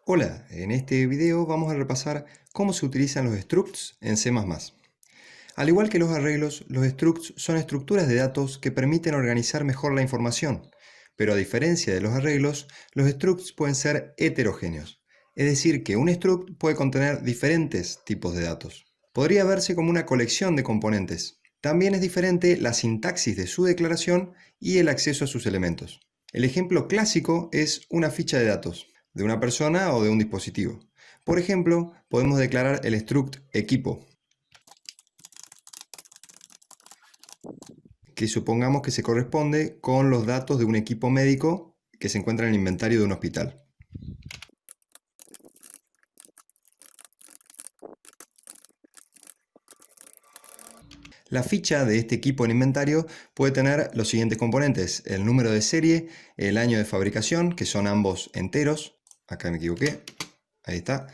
Hola, en este video vamos a repasar cómo se utilizan los structs en C++. Al igual que los arreglos, los structs son estructuras de datos que permiten organizar mejor la información, pero a diferencia de los arreglos, los structs pueden ser heterogéneos, es decir, que un struct puede contener diferentes tipos de datos. Podría verse como una colección de componentes. También es diferente la sintaxis de su declaración y el acceso a sus elementos. El ejemplo clásico es una ficha de datos de una persona o de un dispositivo. Por ejemplo, podemos declarar el struct equipo, que supongamos que se corresponde con los datos de un equipo médico que se encuentra en el inventario de un hospital. La ficha de este equipo en inventario puede tener los siguientes componentes: el número de serie, el año de fabricación, que son ambos enteros, acá me equivoqué, ahí está,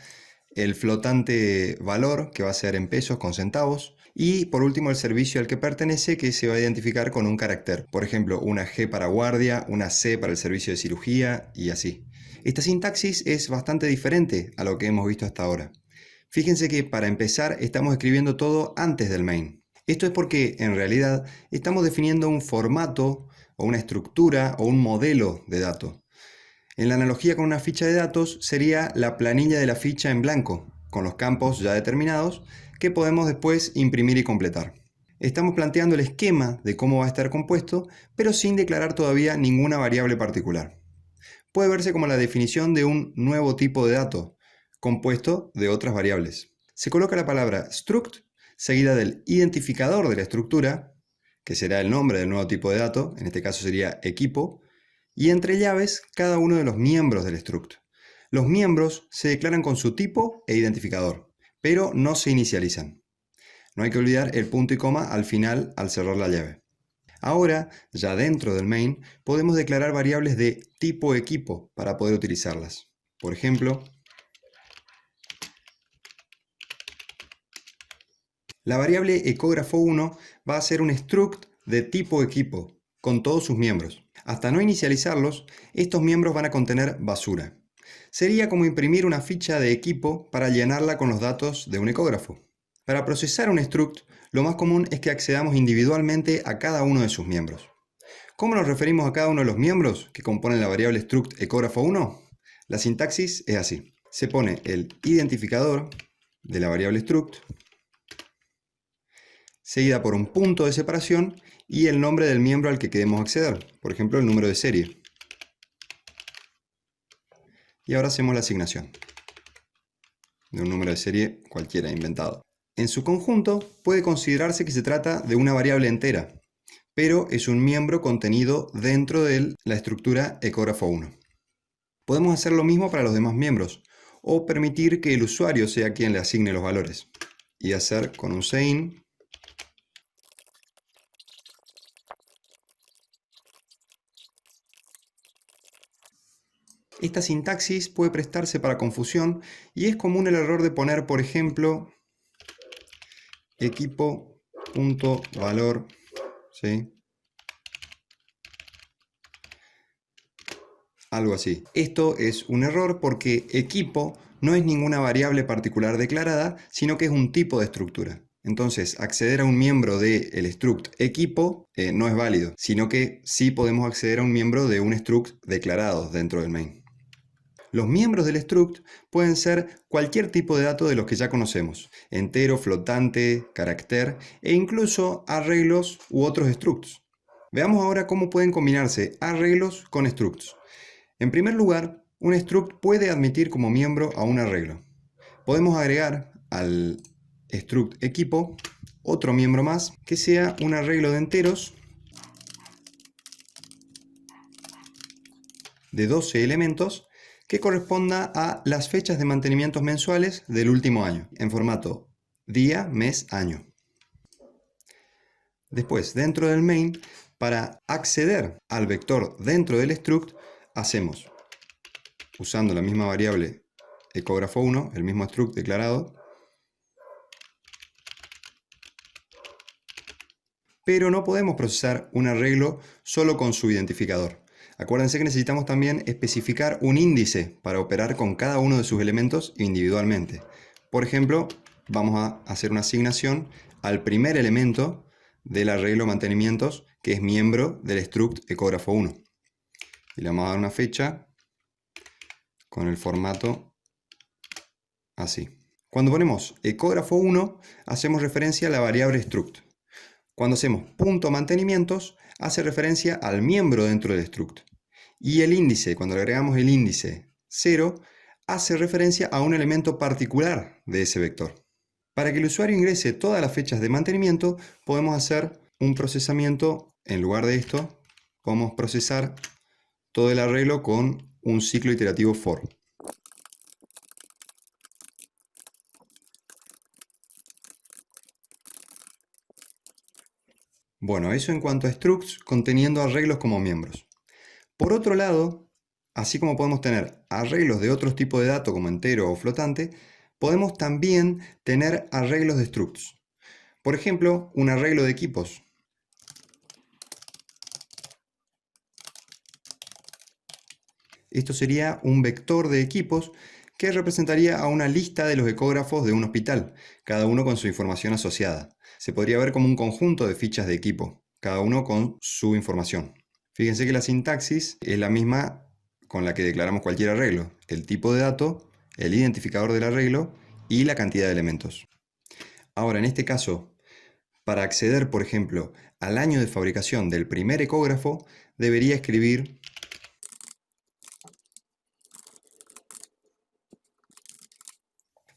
el flotante valor, que va a ser en pesos con centavos, y por último el servicio al que pertenece, que se va a identificar con un carácter, por ejemplo una G para guardia, una C para el servicio de cirugía y así. Esta sintaxis es bastante diferente a lo que hemos visto hasta ahora. Fíjense que para empezar estamos escribiendo todo antes del main. Esto es porque en realidad estamos definiendo un formato o una estructura o un modelo de dato. En la analogía con una ficha de datos sería la planilla de la ficha en blanco, con los campos ya determinados que podemos después imprimir y completar. Estamos planteando el esquema de cómo va a estar compuesto, pero sin declarar todavía ninguna variable particular. Puede verse como la definición de un nuevo tipo de dato, compuesto de otras variables. Se coloca la palabra struct seguida del identificador de la estructura, que será el nombre del nuevo tipo de dato, en este caso sería equipo, y entre llaves cada uno de los miembros del struct. Los miembros se declaran con su tipo e identificador, pero no se inicializan. No hay que olvidar el punto y coma al final al cerrar la llave. Ahora, ya dentro del main, podemos declarar variables de tipo equipo para poder utilizarlas. Por ejemplo, la variable ecógrafo1 va a ser un struct de tipo equipo, con todos sus miembros. Hasta no inicializarlos, estos miembros van a contener basura. Sería como imprimir una ficha de equipo para llenarla con los datos de un ecógrafo. Para procesar un struct, lo más común es que accedamos individualmente a cada uno de sus miembros. ¿Cómo nos referimos a cada uno de los miembros que componen la variable struct ecógrafo1? La sintaxis es así. Se pone el identificador de la variable struct, seguida por un punto de separación y el nombre del miembro al que queremos acceder, por ejemplo el número de serie. Y ahora hacemos la asignación de un número de serie cualquiera inventado. En su conjunto puede considerarse que se trata de una variable entera, pero es un miembro contenido dentro de la estructura ecógrafo1. Podemos hacer lo mismo para los demás miembros, o permitir que el usuario sea quien le asigne los valores, y hacer con un sein Esta sintaxis puede prestarse para confusión y es común el error de poner, por ejemplo, equipo.valor, ¿sí? Algo así. Esto es un error porque equipo no es ninguna variable particular declarada, sino que es un tipo de estructura. Entonces, acceder a un miembro del struct equipo no es válido, sino que sí podemos acceder a un miembro de un struct declarado dentro del main. Los miembros del struct pueden ser cualquier tipo de dato de los que ya conocemos, entero, flotante, carácter e incluso arreglos u otros structs. Veamos ahora cómo pueden combinarse arreglos con structs. En primer lugar, un struct puede admitir como miembro a un arreglo. Podemos agregar al struct equipo otro miembro más que sea un arreglo de enteros de 12 elementos que corresponda a las fechas de mantenimientos mensuales del último año, en formato día, mes, año. Después, dentro del main, para acceder al vector dentro del struct, hacemos, usando la misma variable ecógrafo1, el mismo struct declarado, pero no podemos procesar un arreglo solo con su identificador. Acuérdense que necesitamos también especificar un índice para operar con cada uno de sus elementos individualmente. Por ejemplo, vamos a hacer una asignación al primer elemento del arreglo mantenimientos que es miembro del struct ecógrafo 1. Y le vamos a dar una fecha con el formato así. Cuando ponemos ecógrafo 1, hacemos referencia a la variable struct. Cuando hacemos punto mantenimientos, hace referencia al miembro dentro del struct. Y el índice, cuando le agregamos el índice 0, hace referencia a un elemento particular de ese vector. Para que el usuario ingrese todas las fechas de mantenimiento, podemos hacer un procesamiento. En lugar de esto, podemos procesar todo el arreglo con un ciclo iterativo for. Bueno, eso en cuanto a structs conteniendo arreglos como miembros. Por otro lado, así como podemos tener arreglos de otros tipos de datos como entero o flotante, podemos también tener arreglos de structs. Por ejemplo, un arreglo de equipos. Esto sería un vector de equipos que representaría a una lista de los ecógrafos de un hospital, cada uno con su información asociada. Se podría ver como un conjunto de fichas de equipo, cada uno con su información. Fíjense que la sintaxis es la misma con la que declaramos cualquier arreglo: el tipo de dato, el identificador del arreglo y la cantidad de elementos. Ahora, en este caso, para acceder, por ejemplo, al año de fabricación del primer ecógrafo, debería escribir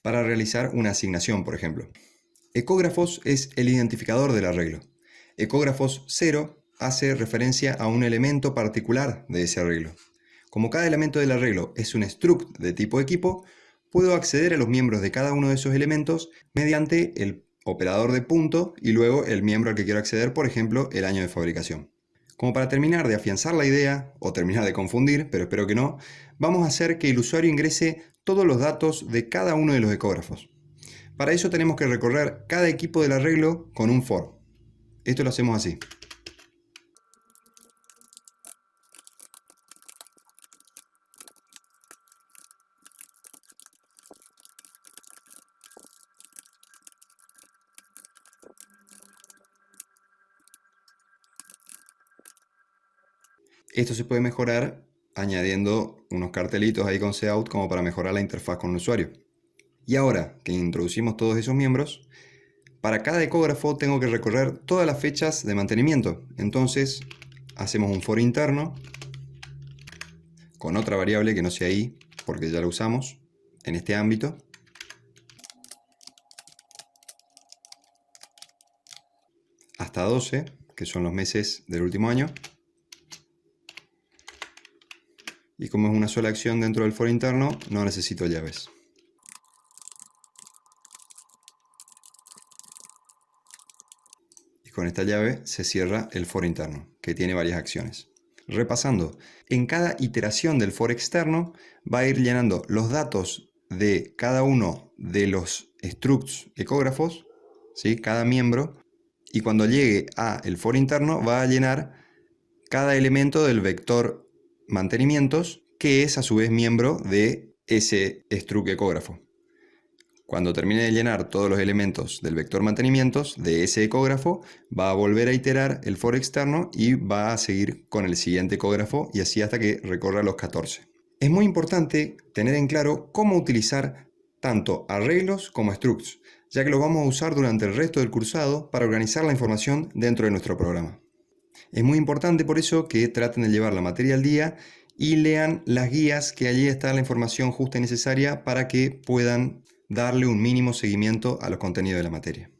para realizar una asignación, por ejemplo. Ecógrafos es el identificador del arreglo. Ecógrafos 0 hace referencia a un elemento particular de ese arreglo. Como cada elemento del arreglo es un struct de tipo equipo, puedo acceder a los miembros de cada uno de esos elementos mediante el operador de punto y luego el miembro al que quiero acceder, por ejemplo, el año de fabricación. Como para terminar de afianzar la idea, o terminar de confundir, pero espero que no, vamos a hacer que el usuario ingrese todos los datos de cada uno de los ecógrafos. Para eso tenemos que recorrer cada equipo del arreglo con un for. Esto lo hacemos así. Esto se puede mejorar añadiendo unos cartelitos ahí con cout como para mejorar la interfaz con el usuario. Y ahora que introducimos todos esos miembros, para cada ecógrafo tengo que recorrer todas las fechas de mantenimiento. Entonces hacemos un for interno con otra variable que no sea i, porque ya la usamos en este ámbito. Hasta 12, que son los meses del último año. Y como es una sola acción dentro del for interno, no necesito llaves. Y con esta llave se cierra el for interno, que tiene varias acciones. Repasando, en cada iteración del for externo va a ir llenando los datos de cada uno de los structs ecógrafos, ¿sí? Cada miembro, y cuando llegue a el for interno va a llenar cada elemento del vector mantenimientos, que es a su vez miembro de ese struct ecógrafo. Cuando termine de llenar todos los elementos del vector mantenimientos de ese ecógrafo, va a volver a iterar el for externo y va a seguir con el siguiente ecógrafo y así hasta que recorra los 14. Es muy importante tener en claro cómo utilizar tanto arreglos como structs, ya que los vamos a usar durante el resto del cursado para organizar la información dentro de nuestro programa. Es muy importante por eso que traten de llevar la materia al día y lean las guías, que allí está la información justa y necesaria para que puedan darle un mínimo seguimiento a los contenidos de la materia.